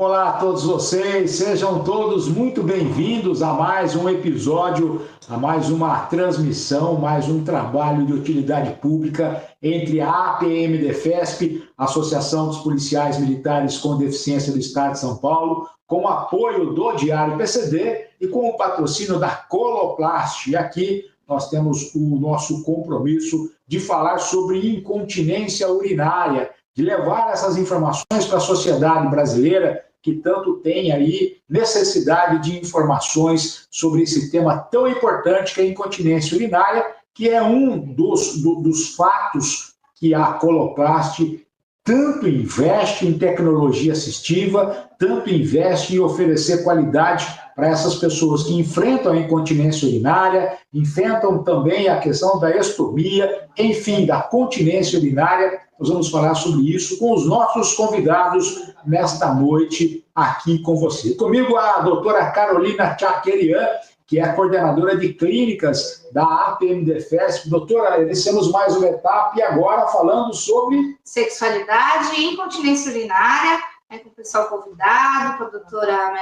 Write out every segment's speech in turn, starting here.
olá a todos vocês, sejam todos muito bem-vindos a mais um episódio, a mais uma transmissão, mais um trabalho de utilidade pública entre a APM-Defesp, Associação dos Policiais Militares com Deficiência do Estado de São Paulo, com o apoio do Diário PCD e com o patrocínio da Coloplast. E aqui nós temos o nosso compromisso de falar sobre incontinência urinária, de levar essas informações para a sociedade brasileira, que tanto tem aí necessidade de informações sobre esse tema tão importante que é a incontinência urinária, que é um dos fatos que a Coloplast tanto investe em tecnologia assistiva, tanto investe em oferecer qualidade para essas pessoas que enfrentam a incontinência urinária, enfrentam também a questão da estomia, enfim, da continência urinária. Nós vamos falar sobre isso com os nossos convidados nesta noite aqui com você. Comigo a doutora Carolina Tchakerian, que é a coordenadora de clínicas da APM-Defesp. Doutora, iniciamos mais uma etapa e agora falando sobre sexualidade e incontinência urinária, com o pessoal convidado, com a doutora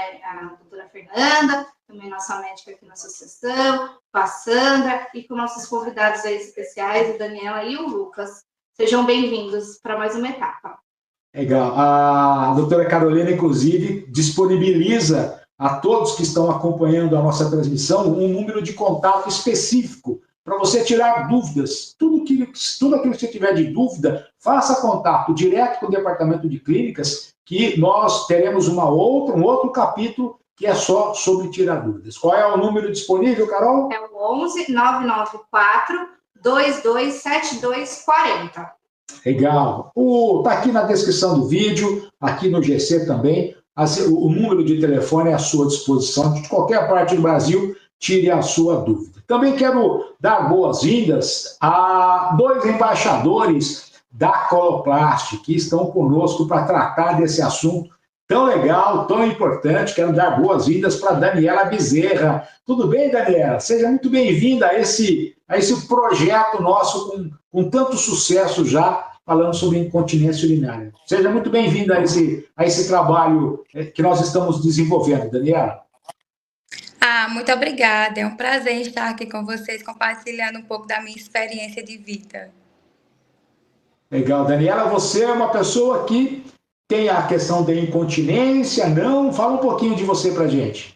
Fernanda, também nossa médica aqui na associação, com a Sandra e com nossos convidados aí especiais, a Daniela e o Lucas. Sejam bem-vindos para mais uma etapa. Legal. A doutora Carolina, inclusive, disponibiliza a todos que estão acompanhando a nossa transmissão um número de contato específico para você tirar dúvidas. Tudo aquilo que você tiver de dúvida, faça contato direto com o departamento de clínicas, que nós teremos um outro capítulo que é só sobre tirar dúvidas. Qual é o número disponível, Carol? É o 11 994 227240. Legal. Está aqui na descrição do vídeo, aqui no GC também. O número de telefone é à sua disposição. De qualquer parte do Brasil, tire a sua dúvida. Também quero dar boas-vindas a dois embaixadores da Coloplast que estão conosco para tratar desse assunto tão legal, tão importante. Quero dar boas-vindas para a Daniela Bezerra. Tudo bem, Daniela? Seja muito bem-vinda a esse projeto nosso com tanto sucesso já, falando sobre incontinência urinária. Seja muito bem-vinda a esse trabalho que nós estamos desenvolvendo, Daniela. Muito obrigada. É um prazer estar aqui com vocês, compartilhando um pouco da minha experiência de vida. Legal. Daniela, você é uma pessoa que tem a questão da incontinência, não? Fala um pouquinho de você pra gente.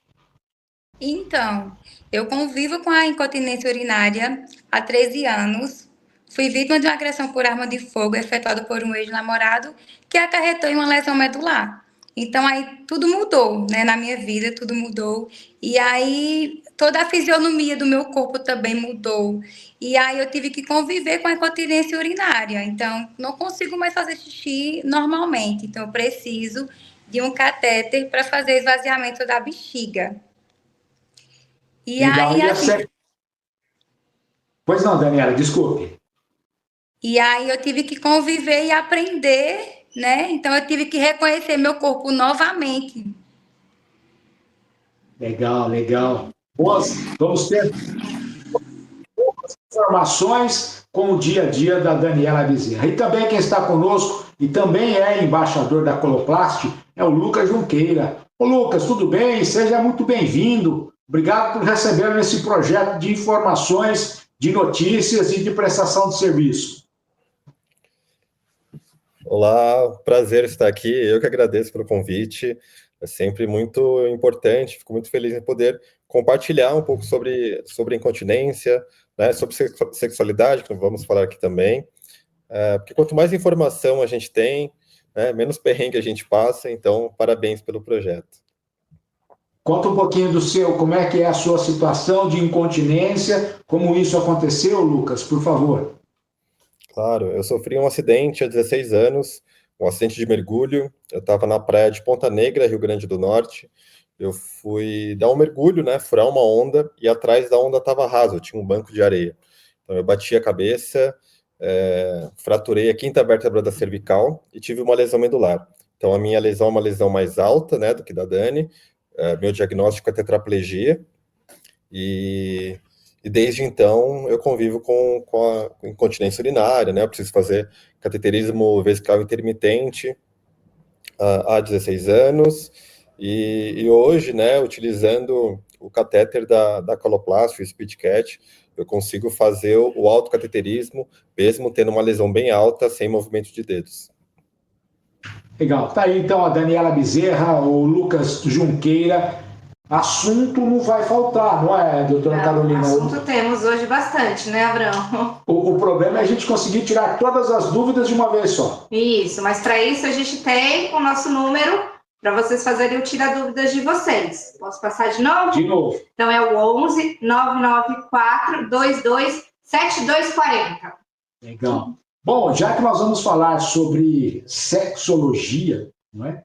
Então, eu convivo com a incontinência urinária há 13 anos. Fui vítima de uma agressão por arma de fogo efetuada por um ex-namorado que acarretou em uma lesão medular. Então, aí tudo mudou, né? Na minha vida, tudo mudou. E aí, toda a fisionomia do meu corpo também mudou. E aí, eu tive que conviver com a incontinência urinária. Então, não consigo mais fazer xixi normalmente. Então, eu preciso de um catéter para fazer esvaziamento da bexiga. E legal. aí, assim... Pois não, Daniela, desculpe. E aí, eu tive que conviver e aprender, né? Então, eu tive que reconhecer meu corpo novamente. Legal, legal. Vamos ter informações com o dia a dia da Daniela Bezerra. E também quem está conosco e também é embaixador da Coloplast é o Lucas Junqueira. Ô Lucas, tudo bem? Seja muito bem-vindo. Obrigado por receber esse projeto de informações, de notícias e de prestação de serviço. Olá, prazer estar aqui. Eu que agradeço pelo convite. É sempre muito importante. Fico muito feliz em poder compartilhar um pouco sobre incontinência, né, sobre sexualidade, que vamos falar aqui também. Porque quanto mais informação a gente tem, né, menos perrengue a gente passa. Então, parabéns pelo projeto. Conta um pouquinho do seu, como é que é a sua situação de incontinência, como isso aconteceu, Lucas, por favor. Claro, eu sofri um acidente há 16 anos, um acidente de mergulho. Eu estava na praia de Ponta Negra, Rio Grande do Norte. Eu fui dar um mergulho, né, furar uma onda, e atrás da onda estava raso, tinha um banco de areia. Então eu bati a cabeça, fraturei a quinta vértebra da cervical e tive uma lesão medular. Então a minha lesão é uma lesão mais alta, né, do que da Dani. Meu diagnóstico é tetraplegia. E desde então eu convivo com a incontinência urinária, né? Eu preciso fazer cateterismo vesical intermitente há 16 anos, e hoje, né, utilizando o catéter da Coloplast, o SpeedCat, eu consigo fazer o autocateterismo, mesmo tendo uma lesão bem alta, sem movimento de dedos. Legal. Tá aí então a Daniela Bezerra, o Lucas Junqueira. Assunto não vai faltar, não é, doutora Carolina? Assunto temos hoje bastante, né, Abrão? O problema é a gente conseguir tirar todas as dúvidas de uma vez só. Isso, mas para isso a gente tem o nosso número para vocês fazerem o tira dúvidas de vocês. Posso passar de novo? De novo. Então é o 11 994 22 7240. Legal. Bom, já que nós vamos falar sobre sexologia, não é?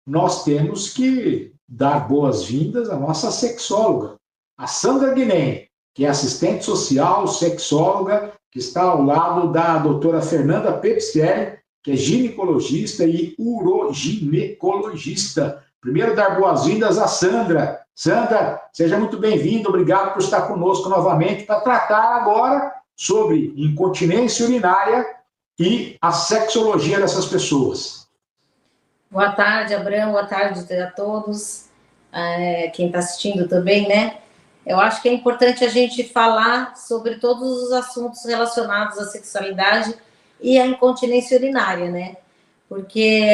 Nós temos que dar boas-vindas à nossa sexóloga, a Sandra Guiné, que é assistente social, sexóloga, que está ao lado da doutora Fernanda Pepicelli, que é ginecologista e uroginecologista. Primeiro, dar boas-vindas à Sandra. Sandra, seja muito bem-vinda, obrigado por estar conosco novamente para tratar agora sobre incontinência urinária e a sexologia dessas pessoas. Boa tarde, Abrão, boa tarde a todos, quem está assistindo também, né? Eu acho que é importante a gente falar sobre todos os assuntos relacionados à sexualidade e à incontinência urinária, né? Porque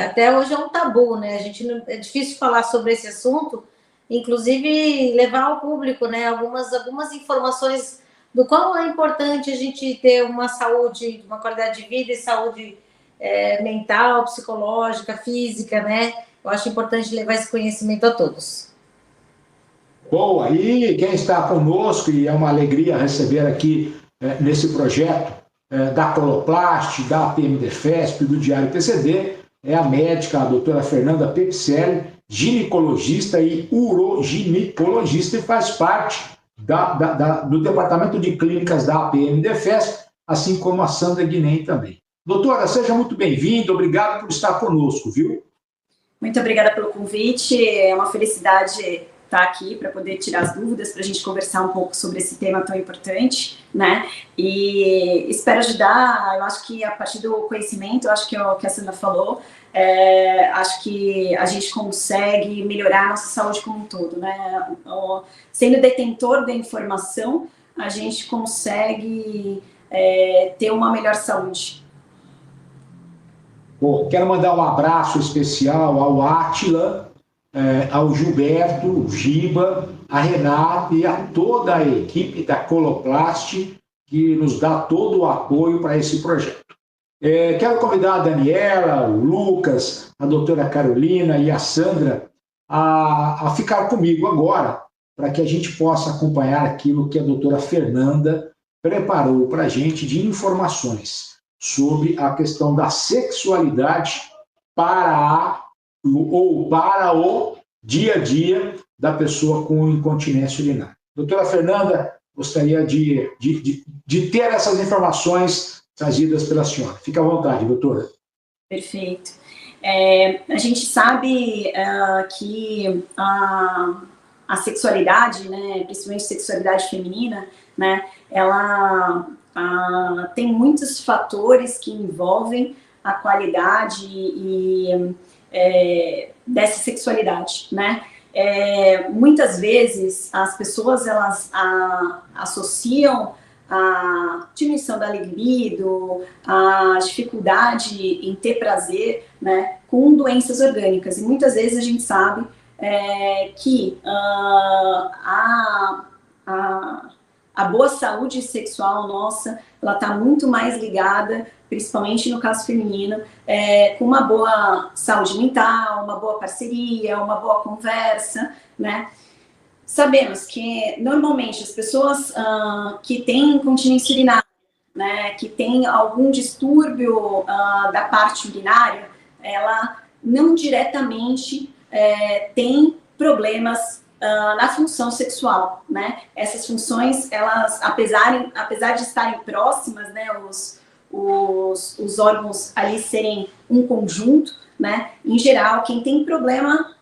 até hoje é um tabu, né? É difícil falar sobre esse assunto, inclusive levar ao público, né? Algumas informações do quão é importante a gente ter uma saúde, uma qualidade de vida e saúde mental, psicológica, física, né? Eu acho importante levar esse conhecimento a todos. Bom, aí quem está conosco, e é uma alegria receber aqui nesse projeto da Coloplast, da APMDefesp, do Diário PCD, é a médica, a doutora Fernanda Pepicelli, ginecologista e uroginecologista, e faz parte do Departamento de Clínicas da APMDefesp, assim como a Sandra Guiné também. Doutora, seja muito bem-vinda, obrigado por estar conosco, viu? Muito obrigada pelo convite, é uma felicidade estar aqui para poder tirar as dúvidas, para a gente conversar um pouco sobre esse tema tão importante, né? E espero ajudar, eu acho que a partir do conhecimento, eu acho que é o que a Sandra falou, acho que a gente consegue melhorar a nossa saúde como um todo, né? Sendo detentor da informação, a gente consegue ter uma melhor saúde. Bom, quero mandar um abraço especial ao Átila, ao Gilberto, o Giba, a Renata e a toda a equipe da Coloplast, que nos dá todo o apoio para esse projeto. Quero convidar a Daniela, o Lucas, a doutora Carolina e a Sandra a ficar comigo agora, para que a gente possa acompanhar aquilo que a doutora Fernanda preparou para a gente de informações sobre a questão da sexualidade para o dia a dia da pessoa com incontinência urinária. Doutora Fernanda, gostaria de ter essas informações trazidas pela senhora. Fique à vontade, doutora. Perfeito. A gente sabe que a sexualidade, né, principalmente sexualidade feminina, né, ela tem muitos fatores que envolvem a qualidade dessa sexualidade, né? Muitas vezes as pessoas elas associam a diminuição da libido, a dificuldade em ter prazer, né, com doenças orgânicas. E muitas vezes a gente sabe que a boa saúde sexual nossa, ela está muito mais ligada, principalmente no caso feminino, com uma boa saúde mental, uma boa parceria, uma boa conversa, né? Sabemos que, normalmente, as pessoas que têm incontinência urinária, né, que têm algum distúrbio da parte urinária, ela não diretamente tem problemas na função sexual, né? Essas funções, elas, apesar de estarem próximas, né, os órgãos ali serem um conjunto, né? Em geral, quem tem problema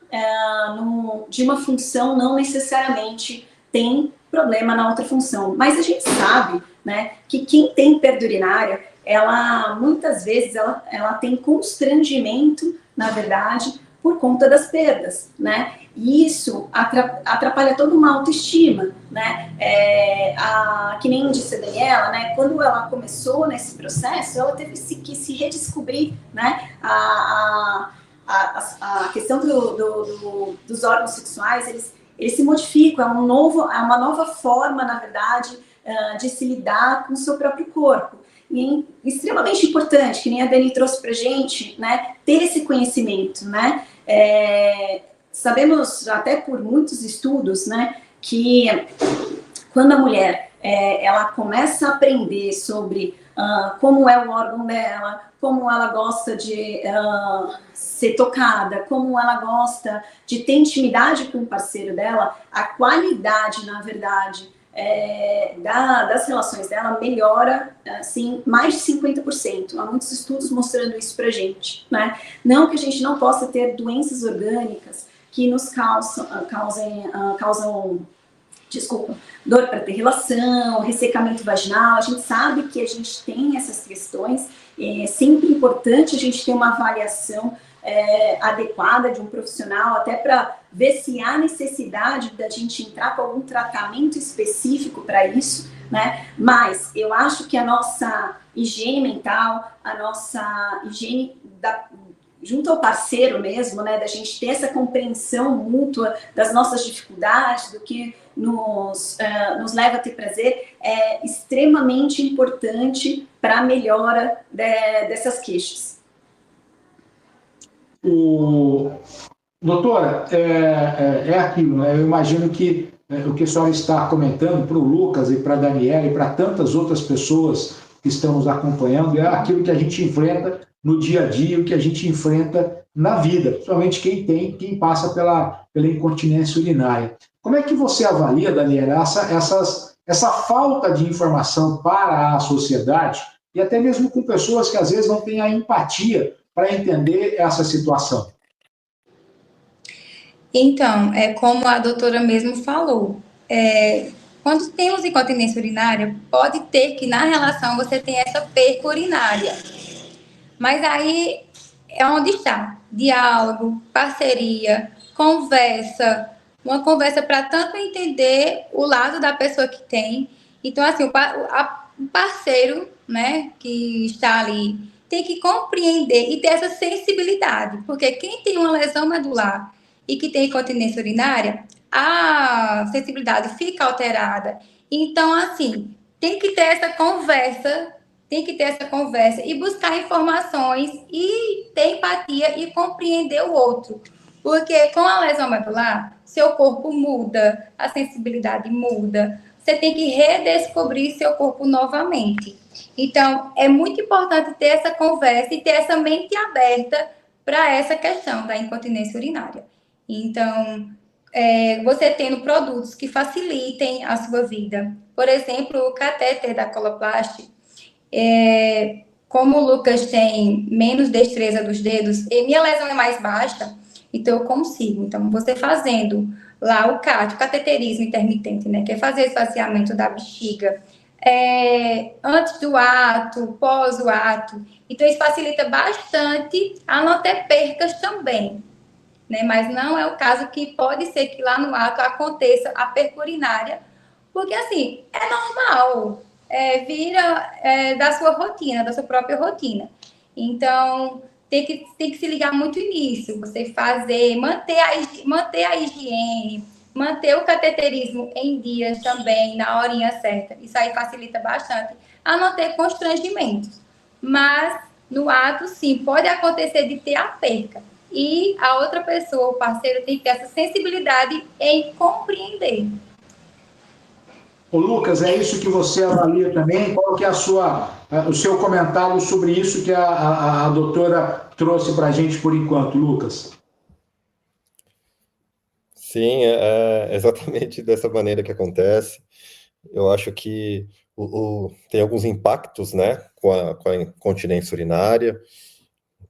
de uma função não necessariamente tem problema na outra função. Mas a gente sabe, né, que quem tem perda urinária ela, muitas vezes, ela tem constrangimento, na verdade, por conta das perdas, né? E isso atrapalha toda uma autoestima, né? Que nem disse a Daniela, né? Quando ela começou nesse processo, ela teve que se redescobrir, né? A questão dos órgãos sexuais, eles se modificam, é uma nova forma, na verdade, de se lidar com o seu próprio corpo. E é extremamente importante, que nem a Dani trouxe para a gente, né, ter esse conhecimento, né? Sabemos, até por muitos estudos, né, que quando a mulher ela começa a aprender sobre como é o órgão dela, como ela gosta de ser tocada, como ela gosta de ter intimidade com o parceiro dela, a qualidade, na verdade, das relações dela melhora, assim, mais de 50%. Há muitos estudos mostrando isso pra gente, né? Não que a gente não possa ter doenças orgânicas que nos causam dor para ter relação, ressecamento vaginal. A gente sabe que a gente tem essas questões. É sempre importante a gente ter uma avaliação adequada de um profissional, até para ver se há necessidade da gente entrar com algum tratamento específico para isso, né? Mas eu acho que a nossa higiene mental, a nossa higiene junto ao parceiro mesmo, né, da gente ter essa compreensão mútua das nossas dificuldades, do que nos leva a ter prazer, é extremamente importante para a melhora dessas queixas. Doutora, é aquilo, né? Eu imagino que o que a senhora está comentando para o Lucas e para a Daniela e para tantas outras pessoas que estão nos acompanhando é aquilo que a gente enfrenta no dia a dia, o que a gente enfrenta na vida, principalmente quem passa pela incontinência urinária. Como é que você avalia, Daniela, essa falta de informação para a sociedade e até mesmo com pessoas que às vezes não têm a empatia para entender essa situação? Então, como a doutora mesmo falou, quando temos incontinência urinária, pode ter que na relação você tem essa perca urinária. Mas aí é onde está diálogo, parceria, conversa, uma conversa para tanto entender o lado da pessoa que tem. Então, assim, o parceiro, né, que está ali, tem que compreender e ter essa sensibilidade, porque quem tem uma lesão medular e que tem incontinência urinária, a sensibilidade fica alterada. Então, assim, tem que ter essa conversa e buscar informações e ter empatia e compreender o outro. Porque com a lesão medular, seu corpo muda, a sensibilidade muda, você tem que redescobrir seu corpo novamente. Então, é muito importante ter essa conversa e ter essa mente aberta para essa questão da incontinência urinária. Então, você tendo produtos que facilitem a sua vida. Por exemplo, o catéter da Coloplast, como o Lucas tem menos destreza dos dedos, e minha lesão é mais baixa, então eu consigo. Então, você fazendo lá o CAT, o cateterismo intermitente, né, que é fazer esvaziamento da bexiga, antes do ato, pós o ato. Então, isso facilita bastante a não ter percas também, né? Mas não é o caso que pode ser que lá no ato aconteça a perca urinária, porque, assim, é normal, vira da sua rotina, da sua própria rotina. Então, tem que se ligar muito nisso, você manter a higiene, manter o cateterismo em dias também, na horinha certa. Isso aí facilita bastante a não ter constrangimentos. Mas, no ato, sim, pode acontecer de ter a perca. E a outra pessoa, o parceiro, tem que ter essa sensibilidade em compreender. Ô, Lucas, é isso que você avalia também? Qual que é o seu comentário sobre isso que a doutora trouxe para a gente por enquanto, Lucas? Sim, é exatamente dessa maneira que acontece. Eu acho que tem alguns impactos, né, com a incontinência urinária.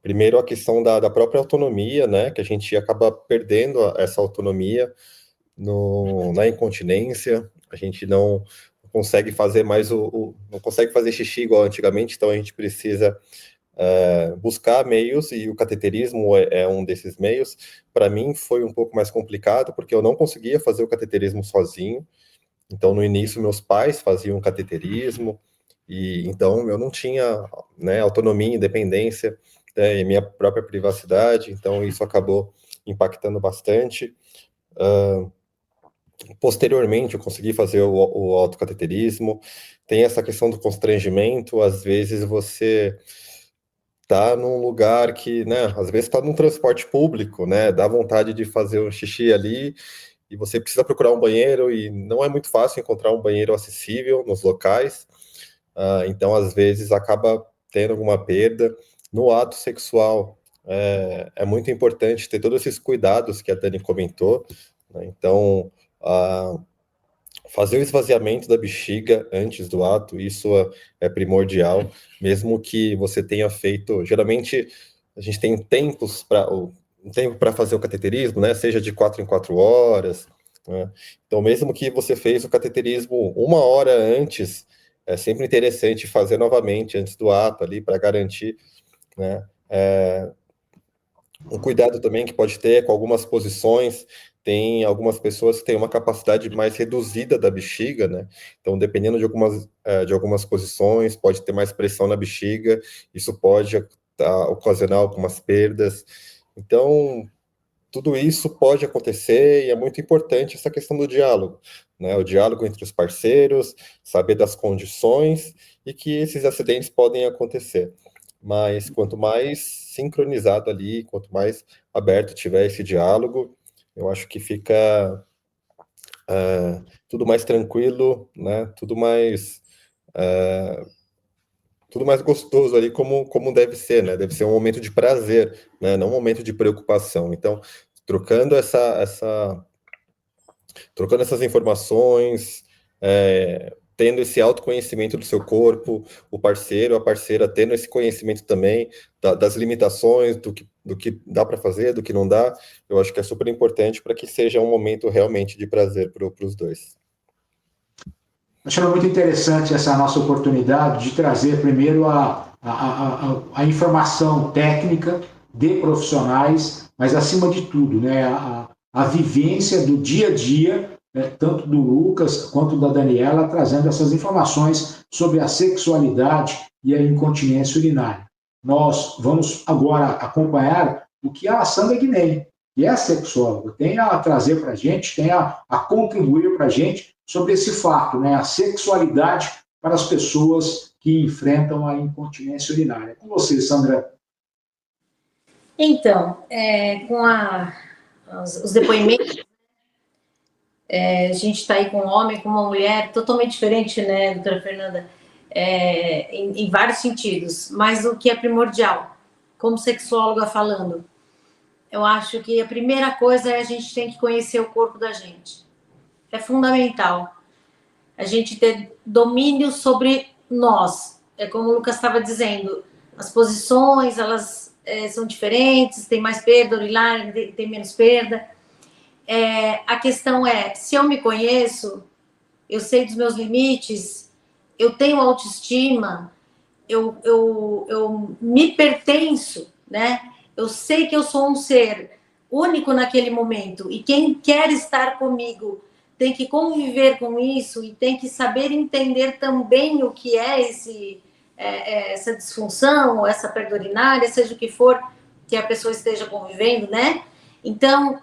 Primeiro, a questão da própria autonomia, né, que a gente acaba perdendo essa autonomia na incontinência. A gente não consegue fazer mais não consegue fazer xixi igual antigamente, então a gente precisa buscar meios, e o cateterismo é um desses meios. Para mim foi um pouco mais complicado, porque eu não conseguia fazer o cateterismo sozinho. Então, no início, meus pais faziam cateterismo, e então eu não tinha, né, autonomia, independência, né, e minha própria privacidade, então isso acabou impactando bastante. Posteriormente, eu consegui fazer o autocateterismo. Tem essa questão do constrangimento, às vezes você tá num lugar que, né, às vezes tá num transporte público, né, dá vontade de fazer um xixi ali, e você precisa procurar um banheiro, e não é muito fácil encontrar um banheiro acessível nos locais, então às vezes acaba tendo alguma perda. No ato sexual, é muito importante ter todos esses cuidados que a Dani comentou, né? Então, fazer o esvaziamento da bexiga antes do ato, isso é primordial, mesmo que você tenha feito. Geralmente, a gente tem um tempo para fazer o cateterismo, né? Seja de 4 em 4 horas, né? Então, mesmo que você fez o cateterismo 1 hora antes, é sempre interessante fazer novamente antes do ato ali, para garantir, né? Um cuidado também que pode ter com algumas posições. Tem algumas pessoas que têm uma capacidade mais reduzida da bexiga, né? Então, dependendo de algumas posições, pode ter mais pressão na bexiga, isso pode ocasionar algumas perdas. Então, tudo isso pode acontecer, e é muito importante essa questão do diálogo, né? O diálogo entre os parceiros, saber das condições e que esses acidentes podem acontecer. Mas quanto mais sincronizado ali, quanto mais aberto tiver esse diálogo, eu acho que fica tudo mais tranquilo, né? Tudo mais gostoso ali, como deve ser, né? Deve ser um momento de prazer, né? Não um momento de preocupação. Então, trocando essas informações, tendo esse autoconhecimento do seu corpo, o parceiro, a parceira tendo esse conhecimento também das limitações, do que dá para fazer, do que não dá, eu acho que é super importante para que seja um momento realmente de prazer para os dois. Achando muito interessante essa nossa oportunidade de trazer primeiro a informação técnica de profissionais, mas acima de tudo, né, a vivência do dia a dia, né, tanto do Lucas quanto da Daniela, trazendo essas informações sobre a sexualidade e a incontinência urinária. Nós vamos agora acompanhar o que a Sandra Guiné, que é sexóloga, tem a trazer para a gente, tem a contribuir para a gente sobre esse fato, né, a sexualidade para as pessoas que enfrentam a incontinência urinária. Com você, Sandra. Então, com os depoimentos, a gente está aí com um homem, com uma mulher, totalmente diferente, né, doutora Fernanda, em vários sentidos, mas o que é primordial, como sexóloga falando, eu acho que a primeira coisa é a gente tem que conhecer o corpo da gente. É fundamental a gente ter domínio sobre nós. É como o Lucas estava dizendo, as posições, elas são diferentes, tem mais perda urinária, tem menos perda. A questão é, se eu me conheço, eu sei dos meus limites, eu tenho autoestima, eu me pertenço, né? Eu sei que eu sou um ser único naquele momento, e quem quer estar comigo tem que conviver com isso e tem que saber entender também o que é essa disfunção, ou essa perda urinária, seja o que for que a pessoa esteja convivendo, né? Então,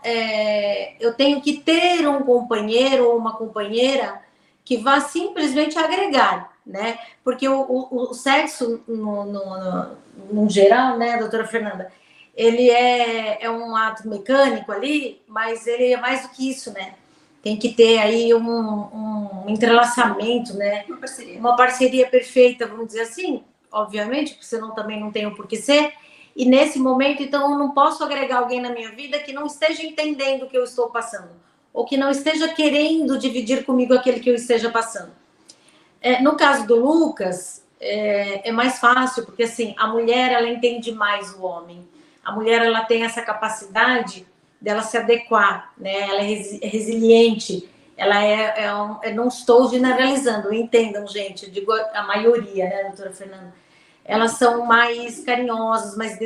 eu tenho que ter um companheiro ou uma companheira que vá simplesmente agregar, né? Porque o sexo, no geral, né, doutora Fernanda, ele é um ato mecânico ali, mas ele é mais do que isso, né? Tem que ter aí um entrelaçamento, né? Uma parceria perfeita, vamos dizer assim, obviamente, porque senão também não tem o porquê ser. E nesse momento, então, eu não posso agregar alguém na minha vida que não esteja entendendo o que eu estou passando, ou que não esteja querendo dividir comigo aquele que eu esteja passando. No caso do Lucas, é mais fácil, porque assim, a mulher, ela entende mais o homem. A mulher, ela tem essa capacidade dela se adequar, né? Ela é resiliente, ela não estou generalizando, entendam, gente, eu digo a maioria, né, doutora Fernanda? Elas são mais carinhosas, mais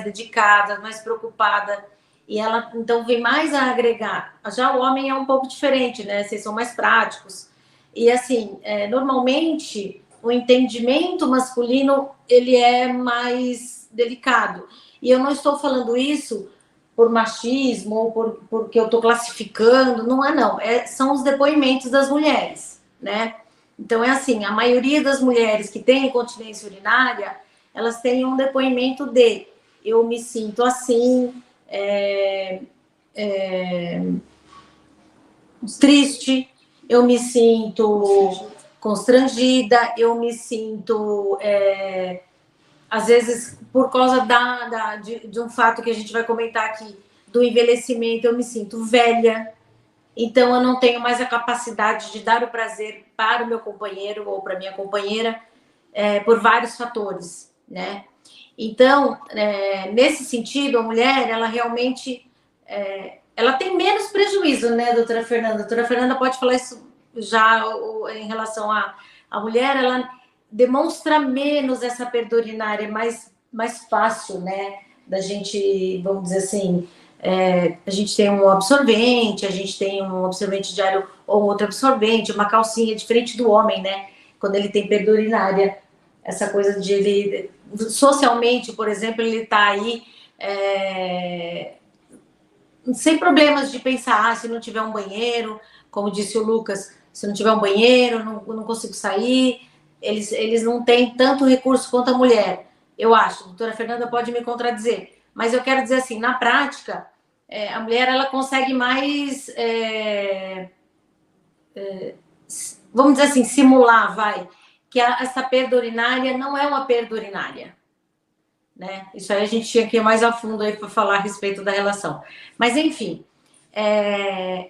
dedicadas, mais preocupadas, e ela, então, vem mais a agregar. Já o homem é um pouco diferente, né, vocês são mais práticos, e assim, normalmente, o entendimento masculino, ele é mais delicado, e eu não estou falando isso por machismo ou porque eu estou classificando, não é não, são os depoimentos das mulheres, né? Então é assim, a maioria das mulheres que têm incontinência urinária, elas têm um depoimento de eu me sinto assim, triste, eu me sinto constrangida, eu me sinto às vezes, por causa de um fato que a gente vai comentar aqui, do envelhecimento, eu me sinto velha, então eu não tenho mais a capacidade de dar o prazer para o meu companheiro ou para minha companheira, por vários fatores, né? Então, nesse sentido, a mulher, ela realmente, ela tem menos prejuízo, né, doutora Fernanda? A doutora Fernanda pode falar isso já em relação à mulher, ela demonstra menos essa perda urinária, mais fácil, né, da gente, vamos dizer assim, a gente tem um absorvente, a gente tem um absorvente diário ou outro absorvente, uma calcinha diferente do homem, né, quando ele tem perda urinária, essa coisa de ele, socialmente, por exemplo, ele tá aí sem problemas de pensar, se não tiver um banheiro, como disse o Lucas, se não tiver um banheiro, não consigo sair, eles não têm tanto recurso quanto a mulher, eu acho. A doutora Fernanda pode me contradizer, mas eu quero dizer assim, na prática, a mulher, ela consegue mais, vamos dizer assim, simular, que essa perda urinária não é uma perda urinária, né? Isso aí a gente tinha que ir mais a fundo aí para falar a respeito da relação. Mas, enfim,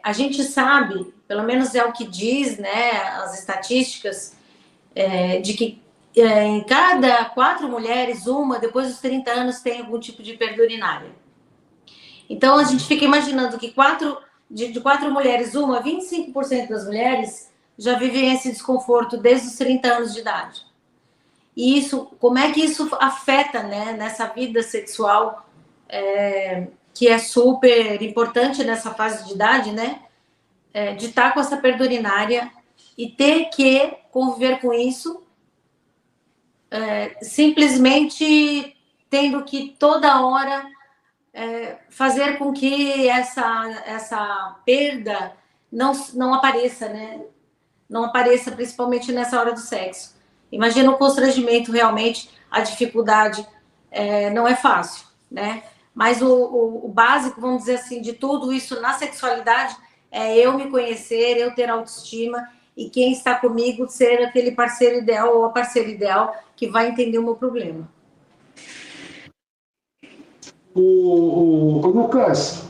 a gente sabe, pelo menos é o que diz, né, as estatísticas, de que em cada 4 mulheres, uma, depois dos 30 anos, tem algum tipo de perda urinária. Então, a gente fica imaginando que de 4 mulheres, 25% das mulheres já vivem esse desconforto desde os 30 anos de idade. E isso, como é que isso afeta, né, nessa vida sexual, que é super importante nessa fase de idade, né, de estar com essa perda urinária e ter que conviver com isso, simplesmente tendo que toda hora fazer com que essa perda não apareça, né, não apareça principalmente nessa hora do sexo. Imagina o constrangimento, realmente, a dificuldade, não é fácil, né? Mas o básico, vamos dizer assim, de tudo isso na sexualidade é eu me conhecer, eu ter autoestima e quem está comigo ser aquele parceiro ideal ou a parceira ideal que vai entender o meu problema. O Lucas,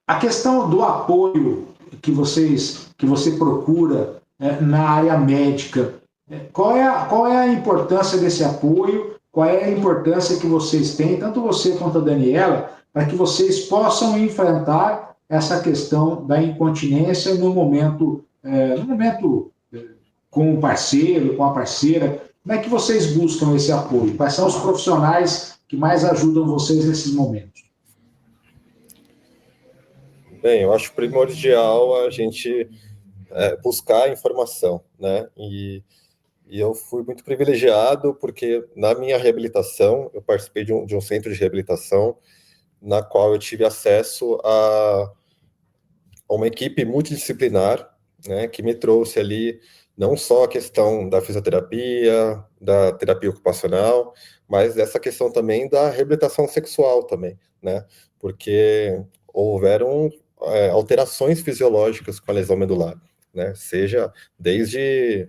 a questão do apoio que você procura na área médica, qual é a importância desse apoio? Qual é a importância que vocês têm, tanto você quanto a Daniela, para que vocês possam enfrentar essa questão da incontinência no momento com o parceiro, com a parceira? Como é que vocês buscam esse apoio? Quais são os profissionais que mais ajudam vocês nesses momentos? Bem, eu acho primordial a gente buscar informação, né? E eu fui muito privilegiado porque na minha reabilitação, eu participei de um centro de reabilitação na qual eu tive acesso a uma equipe multidisciplinar, né, que me trouxe ali não só a questão da fisioterapia, da terapia ocupacional, mas essa questão também da reabilitação sexual também, né, porque houveram alterações fisiológicas com a lesão medular, né, seja desde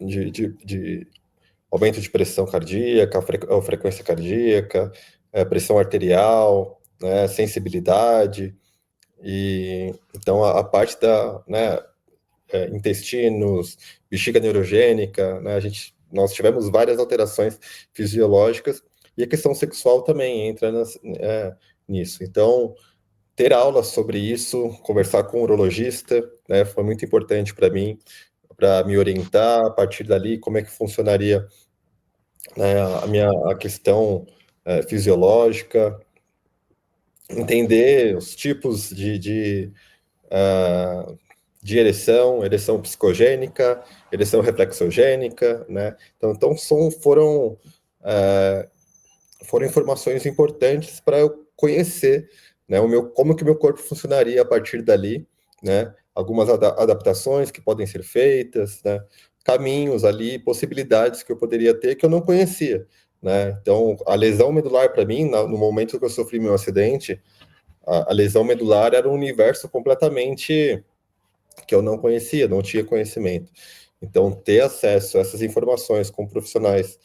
de aumento de pressão cardíaca, frequência cardíaca, pressão arterial, né, sensibilidade, e então a parte da, né, intestinos, bexiga neurogênica, né, nós tivemos várias alterações fisiológicas, e a questão sexual também entra nisso. Então, ter aulas sobre isso, conversar com um urologista, né, foi muito importante para mim, para me orientar a partir dali como é que funcionaria, né, a questão fisiológica, entender os tipos de ereção psicogênica, ereção reflexogênica, né? Então foram informações importantes para eu conhecer, né, como que meu corpo funcionaria a partir dali, né? Algumas adaptações que podem ser feitas, né? Caminhos ali, possibilidades que eu poderia ter que eu não conhecia, né? Então, a lesão medular para mim, no momento que eu sofri meu acidente, a lesão medular era um universo completamente que eu não conhecia, não tinha conhecimento. Então, ter acesso a essas informações com profissionais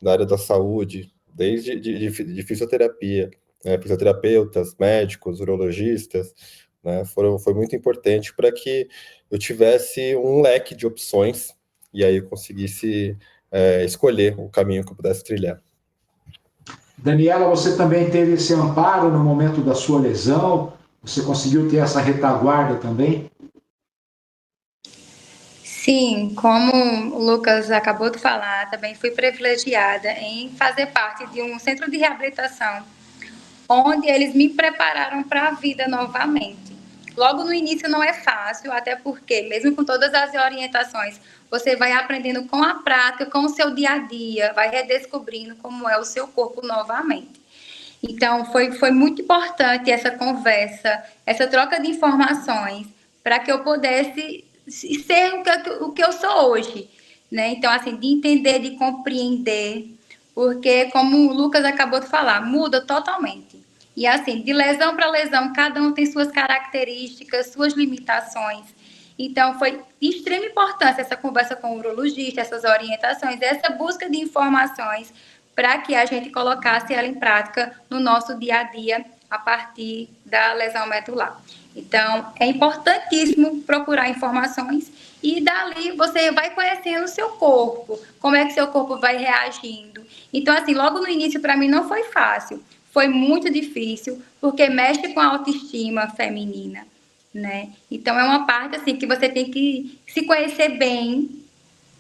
da área da saúde, desde de fisioterapia, né, fisioterapeutas, médicos, urologistas, né, foi muito importante para que eu tivesse um leque de opções e aí eu conseguisse escolher o caminho que eu pudesse trilhar. Daniela, você também teve esse amparo no momento da sua lesão? Você conseguiu ter essa retaguarda também? Sim, como o Lucas acabou de falar, também fui privilegiada em fazer parte de um centro de reabilitação, onde eles me prepararam para a vida novamente. Logo no início não é fácil, até porque, mesmo com todas as orientações, você vai aprendendo com a prática, com o seu dia a dia, vai redescobrindo como é o seu corpo novamente. Então, foi muito importante essa conversa, essa troca de informações, para que eu pudesse ser o que eu sou hoje, né? Então, assim, de entender, de compreender, porque, como o Lucas acabou de falar, muda totalmente. E, assim, de lesão para lesão, cada um tem suas características, suas limitações. Então, foi de extrema importância essa conversa com o urologista, essas orientações, essa busca de informações para que a gente colocasse ela em prática no nosso dia a dia a partir da lesão medular. Então, é importantíssimo procurar informações e dali você vai conhecendo o seu corpo, como é que seu corpo vai reagindo. Então, assim, logo no início para mim não foi fácil, foi muito difícil, porque mexe com a autoestima feminina, né? Então, é uma parte assim que você tem que se conhecer bem,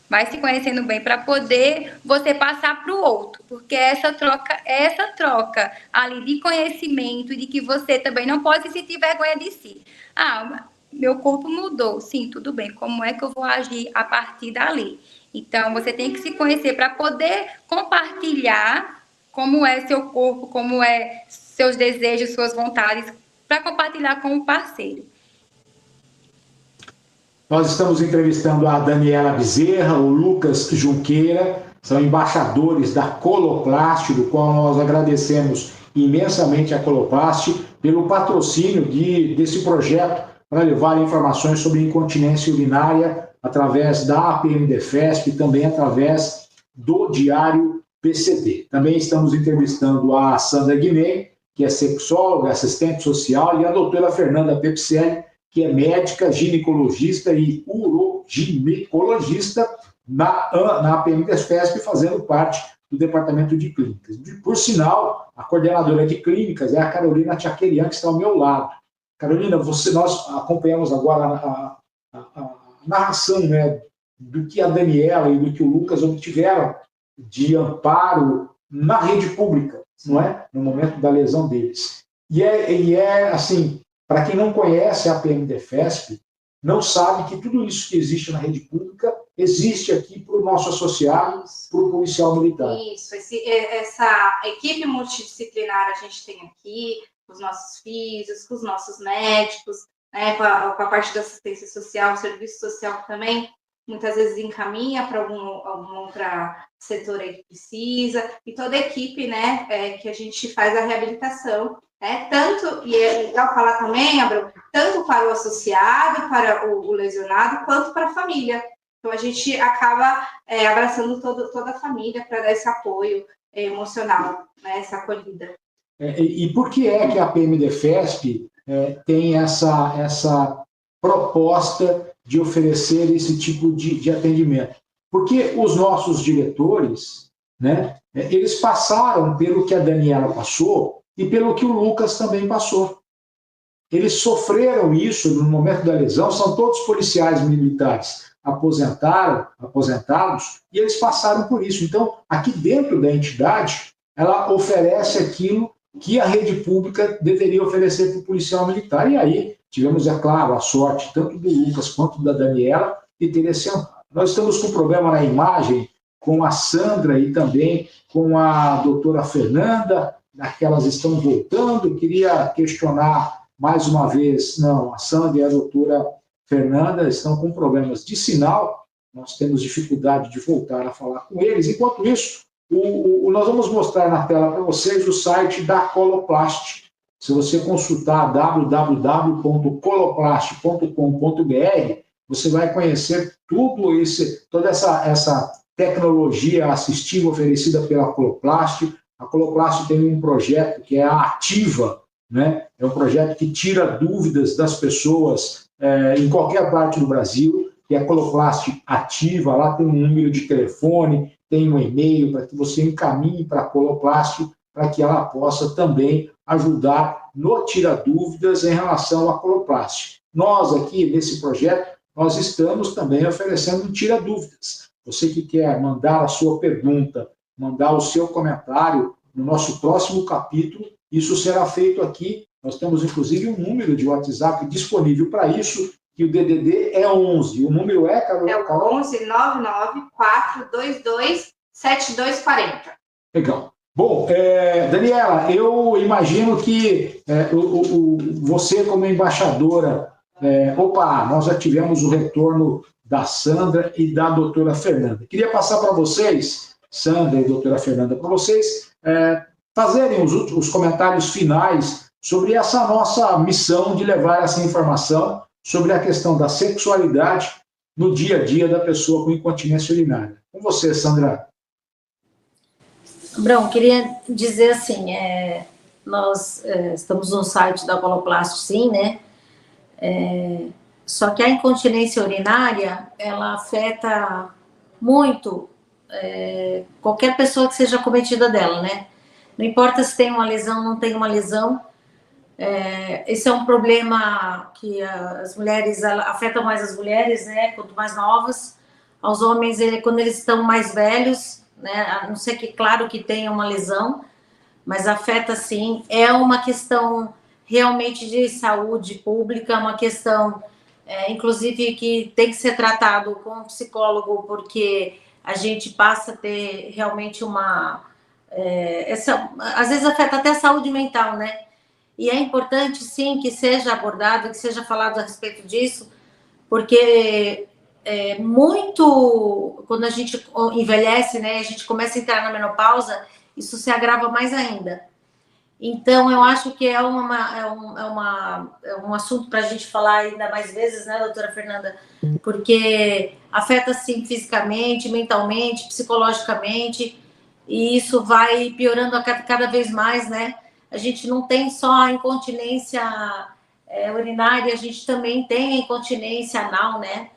vai se conhecendo bem para poder você passar para o outro, porque essa troca ali de conhecimento, de que você também não pode sentir vergonha de si. Ah, meu corpo mudou, sim, tudo bem, como é que eu vou agir a partir dali? Então, você tem que se conhecer para poder compartilhar como é seu corpo, como é seus desejos, suas vontades, para compartilhar com o parceiro. Nós estamos entrevistando a Daniela Bezerra, o Lucas Junqueira, são embaixadores da Coloplast, do qual nós agradecemos imensamente a Coloplast pelo patrocínio desse projeto para levar informações sobre incontinência urinária através da APMDFESP e também através do Diário PCD. Também estamos entrevistando a Sandra Guiné, que é sexóloga, assistente social, e a doutora Fernanda Pepselli, que é médica, ginecologista e uroginecologista na APMDFESP, fazendo parte do departamento de clínicas. Por sinal, a coordenadora de clínicas é a Carolina Tchaquerian, que está ao meu lado. Carolina, nós acompanhamos agora a narração, né, do que a Daniela e do que o Lucas obtiveram de amparo na rede pública, não é? No momento da lesão deles. E é assim, para quem não conhece a APMDFESP, não sabe que tudo isso que existe na rede pública existe aqui para o nosso associado, para o policial militar. Isso, essa equipe multidisciplinar a gente tem aqui, com os nossos físicos, com os nossos médicos, né, com a parte da assistência social, o serviço social também, muitas vezes encaminha para algum outro setor aí que precisa, e toda a equipe, né, que a gente faz a reabilitação, tanto, e é legal falar também, Abrão, tanto para o associado, para o lesionado, quanto para a família. Então, a gente acaba abraçando toda a família para dar esse apoio emocional, né, essa acolhida. E por que é que a APMDFESP tem essa proposta de oferecer esse tipo de atendimento? Porque os nossos diretores, né, eles passaram pelo que a Daniela passou e pelo que o Lucas também passou. eles sofreram isso no momento da lesão, são todos policiais militares aposentados, e eles passaram por isso. Então, aqui dentro da entidade, ela oferece aquilo que a rede pública deveria oferecer para o policial militar. E aí tivemos, é claro, a sorte tanto do Lucas quanto da Daniela de ter esse amparo. Nós estamos com um problema na imagem com a Sandra e também com a doutora Fernanda, que elas estão voltando. Eu queria questionar mais uma vez, não, a Sandra e a doutora Fernanda estão com problemas de sinal, nós temos dificuldade de voltar a falar com eles. Enquanto isso, nós vamos mostrar na tela para vocês o site da Coloplast. Se você consultar www.coloplast.com.br, você vai conhecer toda essa tecnologia assistiva oferecida pela Coloplast. A Coloplast tem um projeto que é a Ativa, né? É um projeto que tira dúvidas das pessoas em qualquer parte do Brasil, que é a Coloplast Ativa. Lá tem um número de telefone, tem um e-mail para que você encaminhe para a Coloplast, para que ela possa também ajudar no tira dúvidas em relação à Coloplast. Nós aqui, nesse projeto, nós estamos também oferecendo um tira dúvidas. Você que quer mandar a sua pergunta, mandar o seu comentário no nosso próximo capítulo, isso será feito aqui. Nós temos, inclusive, um número de WhatsApp disponível para isso, que o DDD é 11. O número é, Carol? É o 11 99 422 7240. Legal. Bom, Daniela, eu imagino que você, como embaixadora, nós já tivemos o retorno da Sandra e da doutora Fernanda. Queria passar para vocês, Sandra e doutora Fernanda, para vocês fazerem os comentários finais sobre essa nossa missão de levar essa informação sobre a questão da sexualidade no dia a dia da pessoa com incontinência urinária. Com você, Sandra. Brão, queria dizer assim, nós estamos no site da Coloplast, sim, né? Só que a incontinência urinária, ela afeta muito qualquer pessoa que seja acometida dela, né? Não importa se tem uma lesão ou não tem uma lesão. Esse é um problema que as mulheres afeta mais as mulheres, né? Quanto mais novas. Aos homens, quando eles estão mais velhos, né? A não ser que, claro, que tenha uma lesão, mas afeta sim. É uma questão realmente de saúde pública, uma questão, inclusive, que tem que ser tratado com um psicólogo, porque a gente passa a ter realmente às vezes afeta até a saúde mental, né? E é importante, sim, que seja abordado, que seja falado a respeito disso, porque quando a gente envelhece, né, a gente começa a entrar na menopausa, isso se agrava mais ainda. Então, eu acho que é um assunto para a gente falar ainda mais vezes, né, doutora Fernanda? Porque afeta, sim, fisicamente, mentalmente, psicologicamente, e isso vai piorando cada vez mais, né? A gente não tem só a incontinência urinária, a gente também tem a incontinência anal, né?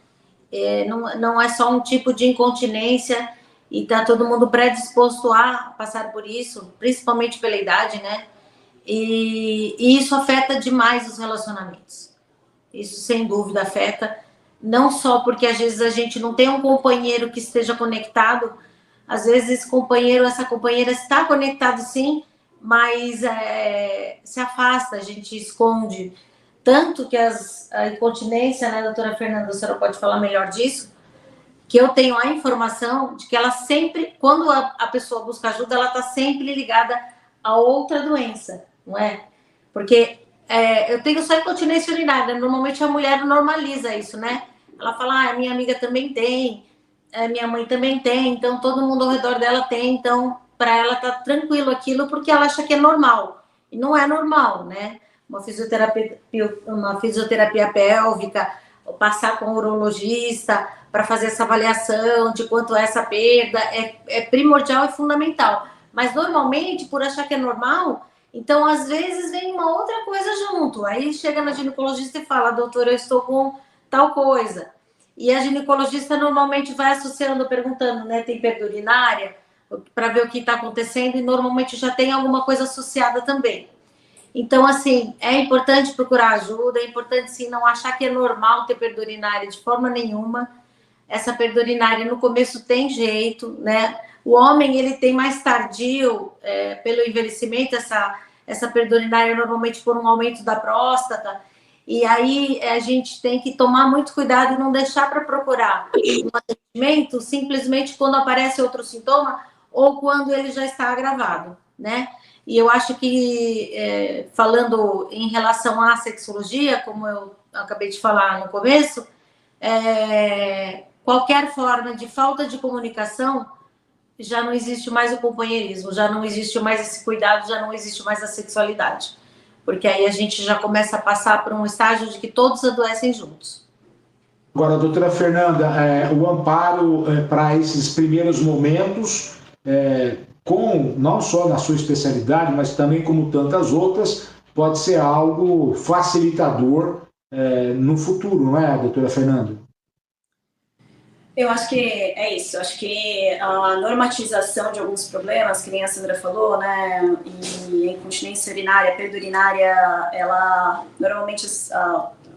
Não é só um tipo de incontinência, e tá todo mundo predisposto a passar por isso, principalmente pela idade, né? E isso afeta demais os relacionamentos. Isso, sem dúvida, afeta, não só porque às vezes a gente não tem um companheiro que esteja conectado, às vezes essa companheira está conectada, sim, mas se afasta, a gente esconde. Tanto que a incontinência, né, doutora Fernanda, a senhora pode falar melhor disso, que eu tenho a informação de que ela sempre, quando a pessoa busca ajuda, ela está sempre ligada a outra doença, não é? Porque eu tenho só incontinência urinária, normalmente a mulher normaliza isso, né? Ela fala, minha amiga também tem, minha mãe também tem, então todo mundo ao redor dela tem, então para ela tá tranquilo aquilo, porque ela acha que é normal. E não é normal, né? Uma fisioterapia pélvica, passar com o urologista para fazer essa avaliação de quanto é essa perda, é primordial e fundamental. Mas, normalmente, por achar que é normal, então, às vezes, vem uma outra coisa junto. Aí, chega na ginecologista e fala, doutora, eu estou com tal coisa. E a ginecologista, normalmente, vai associando, perguntando, né, tem perda urinária, para ver o que está acontecendo, e, normalmente, já tem alguma coisa associada também. Então, assim, é importante procurar ajuda, é importante, sim, não achar que é normal ter perda urinária de forma nenhuma. Essa perda urinária, no começo, tem jeito, né? O homem, ele tem mais tardio, pelo envelhecimento, essa perda urinária, normalmente por um aumento da próstata, e aí a gente tem que tomar muito cuidado e não deixar para procurar um atendimento simplesmente quando aparece outro sintoma ou quando ele já está agravado, né? E eu acho que, falando em relação à sexologia, como eu acabei de falar no começo, qualquer forma de falta de comunicação, já não existe mais o companheirismo, já não existe mais esse cuidado, já não existe mais a sexualidade. Porque aí a gente já começa a passar por um estágio de que todos adoecem juntos. Agora, doutora Fernanda, o amparo para esses primeiros momentos, não só na sua especialidade, mas também como tantas outras, pode ser algo facilitador no futuro, não é, doutora Fernanda? Eu acho que é isso. Eu acho que a normatização de alguns problemas, que nem a Sandra falou, né, e a incontinência urinária, a perda urinária, ela normalmente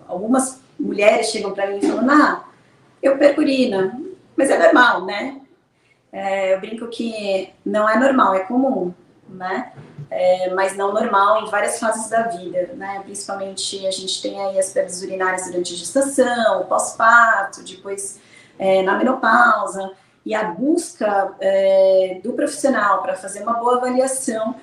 algumas mulheres chegam para mim e falam: eu perco urina, mas é normal, né? Eu brinco que não é normal, é comum, né? Mas não normal em várias fases da vida, né? Principalmente a gente tem aí as perdas urinárias durante a gestação, pós-parto, depois na menopausa, e a busca do profissional para fazer uma boa avaliação,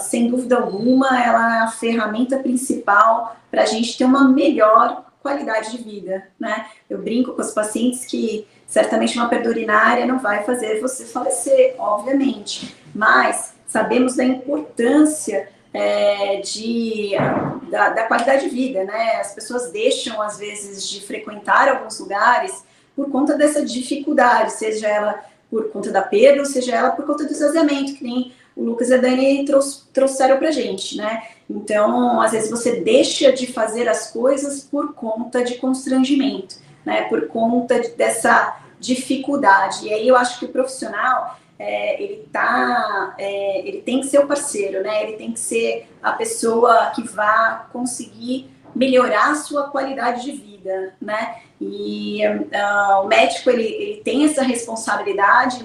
sem dúvida alguma, ela é a ferramenta principal para a gente ter uma melhor qualidade de vida, né? Eu brinco com os pacientes que certamente uma perda urinária não vai fazer você falecer, obviamente, mas sabemos da importância da qualidade de vida, né? As pessoas deixam, às vezes, de frequentar alguns lugares por conta dessa dificuldade, seja ela por conta da perda, ou seja ela por conta do esvaziamento, que nem o Lucas e a Dani trouxeram pra gente, né? Então, às vezes você deixa de fazer as coisas por conta de constrangimento, né? Por conta dessa dificuldade. E aí eu acho que o profissional, ele tem que ser o parceiro, né? Ele tem que ser a pessoa que vai conseguir melhorar a sua qualidade de vida, né? E o médico, ele tem essa responsabilidade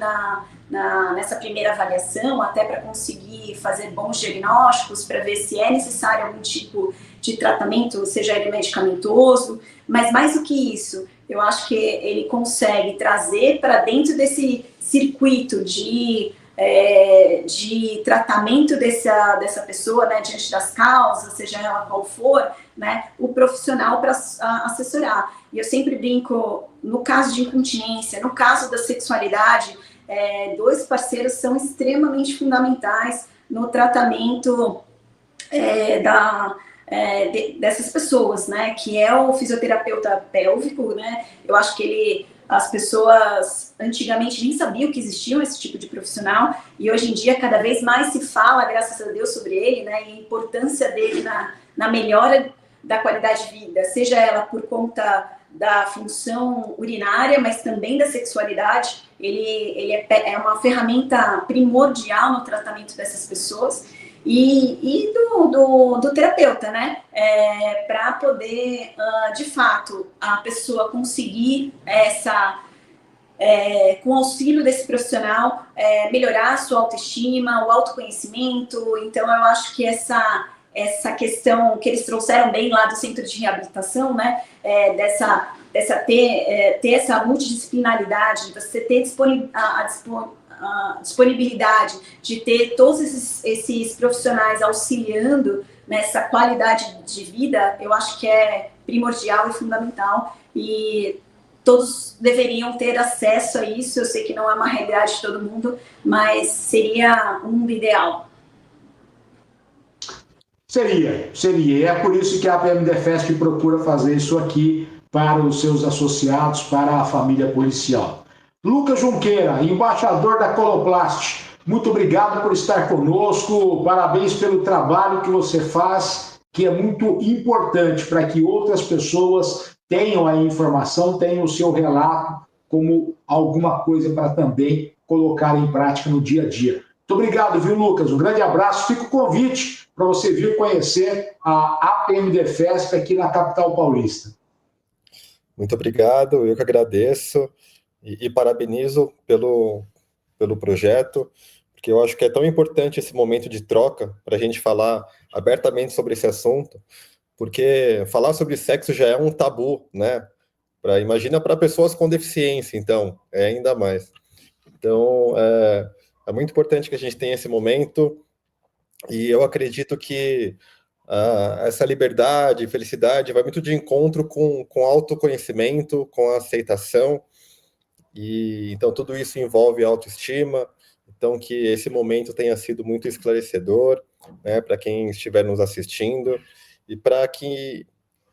nessa primeira avaliação, até para conseguir fazer bons diagnósticos, para ver se é necessário algum tipo de tratamento, seja ele medicamentoso, mas mais do que isso, eu acho que ele consegue trazer para dentro desse circuito de tratamento dessa pessoa, né, diante das causas, seja ela qual for, né, o profissional para assessorar. E eu sempre brinco, no caso de incontinência, no caso da sexualidade, dois parceiros são extremamente fundamentais no tratamento dessas pessoas, né, que é o fisioterapeuta pélvico, né. Eu acho que as pessoas antigamente nem sabiam que existia esse tipo de profissional, e hoje em dia cada vez mais se fala, graças a Deus, sobre ele, né, e a importância dele na melhora da qualidade de vida, seja ela por conta da função urinária, mas também da sexualidade. Ele é uma ferramenta primordial no tratamento dessas pessoas, e do terapeuta, né? Para poder, de fato, a pessoa conseguir com o auxílio desse profissional, melhorar a sua autoestima, o autoconhecimento. Então, eu acho que essa questão que eles trouxeram bem lá do centro de reabilitação, né? Ter essa multidisciplinaridade, você ter a disponibilidade de ter todos esses profissionais auxiliando nessa qualidade de vida, eu acho que é primordial e fundamental, e todos deveriam ter acesso a isso. Eu sei que não é uma realidade de todo mundo, mas seria um mundo ideal. Seria. E é por isso que a APMDefesp procura fazer isso aqui para os seus associados, para a família policial. Lucas Junqueira, embaixador da Coloplast, muito obrigado por estar conosco, parabéns pelo trabalho que você faz, que é muito importante para que outras pessoas tenham a informação, tenham o seu relato como alguma coisa para também colocar em prática no dia a dia. Muito obrigado, viu, Lucas? Um grande abraço. Fica o convite para você vir conhecer a APMDFESP aqui na capital paulista. Muito obrigado, eu que agradeço e parabenizo pelo projeto, porque eu acho que é tão importante esse momento de troca para a gente falar abertamente sobre esse assunto, porque falar sobre sexo já é um tabu, né? Imagina para pessoas com deficiência, então, é ainda mais. Então, é muito importante que a gente tenha esse momento, e eu acredito que essa liberdade e felicidade vai muito de encontro com autoconhecimento, com aceitação, e então tudo isso envolve autoestima. Então, que esse momento tenha sido muito esclarecedor, né, para quem estiver nos assistindo, e para que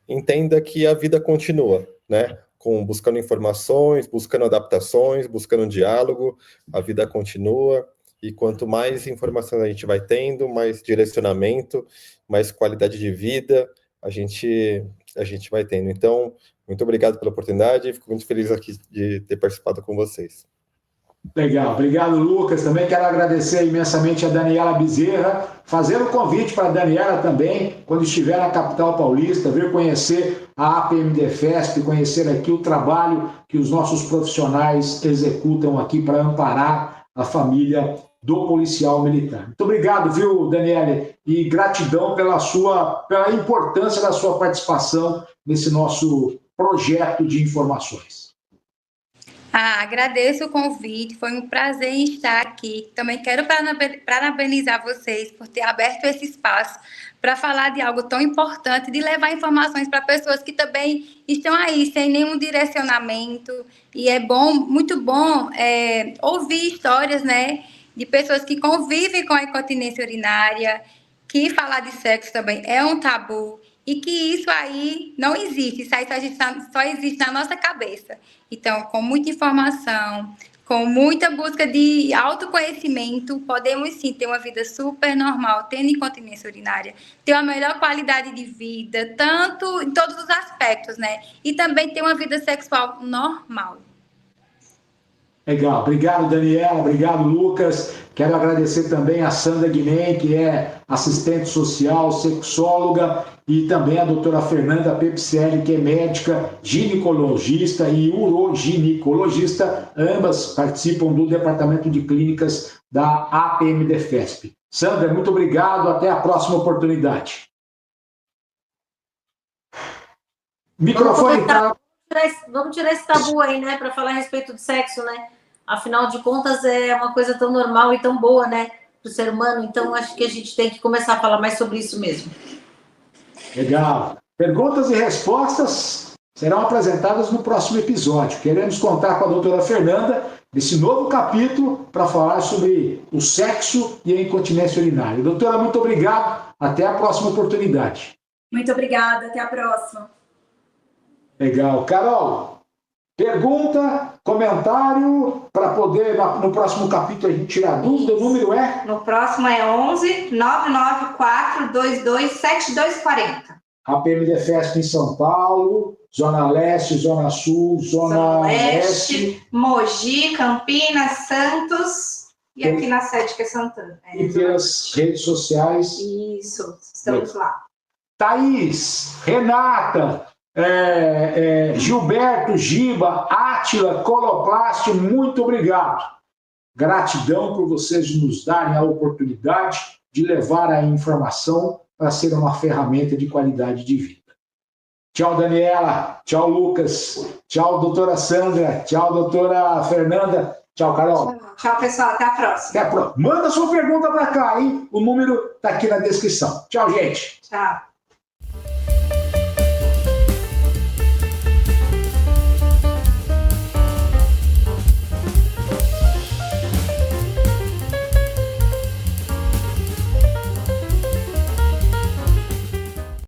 entenda que a vida continua, né, buscando informações, buscando adaptações, buscando diálogo, a vida continua, e quanto mais informação a gente vai tendo, mais direcionamento, mais qualidade de vida a gente vai tendo. Então, muito obrigado pela oportunidade, fico muito feliz aqui de ter participado com vocês. Legal, obrigado, Lucas. Também quero agradecer imensamente a Daniela Bezerra, fazer o convite para a Daniela também, quando estiver na capital paulista, vir conhecer a APMDFESP, conhecer aqui o trabalho que os nossos profissionais executam aqui para amparar a família do policial militar. Muito obrigado, viu, Daniela, e gratidão pela importância da sua participação nesse nosso projeto de informações. Agradeço o convite, foi um prazer em estar aqui. Também quero parabenizar vocês por ter aberto esse espaço para falar de algo tão importante, de levar informações para pessoas que também estão aí sem nenhum direcionamento. E é bom, muito bom ouvir histórias, né, de pessoas que convivem com a incontinência urinária, que falar de sexo também é um tabu. E que isso aí não existe, isso aí só existe na nossa cabeça. Então, com muita informação, com muita busca de autoconhecimento, podemos sim ter uma vida super normal, tendo incontinência urinária, ter uma melhor qualidade de vida, tanto em todos os aspectos, né? E também ter uma vida sexual normal. Legal, obrigado, Daniela, obrigado, Lucas. Quero agradecer também a Sandra Guiné, que é assistente social, sexóloga, e também a doutora Fernanda Pepselli, que é médica, ginecologista e uroginecologista. Ambas participam do departamento de clínicas da APMDFESP. Sandra, muito obrigado, até a próxima oportunidade. Microfone está... Vamos tirar esse tabu aí, né, para falar a respeito do sexo, né? Afinal de contas, é uma coisa tão normal e tão boa, né, para o ser humano. Então, acho que a gente tem que começar a falar mais sobre isso mesmo. Legal. Perguntas e respostas serão apresentadas no próximo episódio. Queremos contar com a doutora Fernanda desse novo capítulo para falar sobre o sexo e a incontinência urinária. Doutora, muito obrigado. Até a próxima oportunidade. Muito obrigada. Até a próxima. Legal. Carol, pergunta, comentário, para poder, no próximo capítulo, a gente tirar dúvida. O número é? No próximo é 11 994 22 7240. APMDFESP em São Paulo, Zona Leste, Zona Sul, Zona Oeste. Mogi, Campinas, Santos e aqui na sede que é Santana. E pelas redes sociais. Isso, estamos lá. Thaís, Renata, Gilberto, Giba, Átila, Coloplast, muito obrigado. Gratidão por vocês nos darem a oportunidade de levar a informação para ser uma ferramenta de qualidade de vida. Tchau, Daniela. Tchau, Lucas. Tchau, doutora Sandra. Tchau, doutora Fernanda. Tchau, Carol. Tchau, pessoal. Até a próxima. Até a próxima. Manda sua pergunta para cá, hein? O número está aqui na descrição. Tchau, gente. Tchau.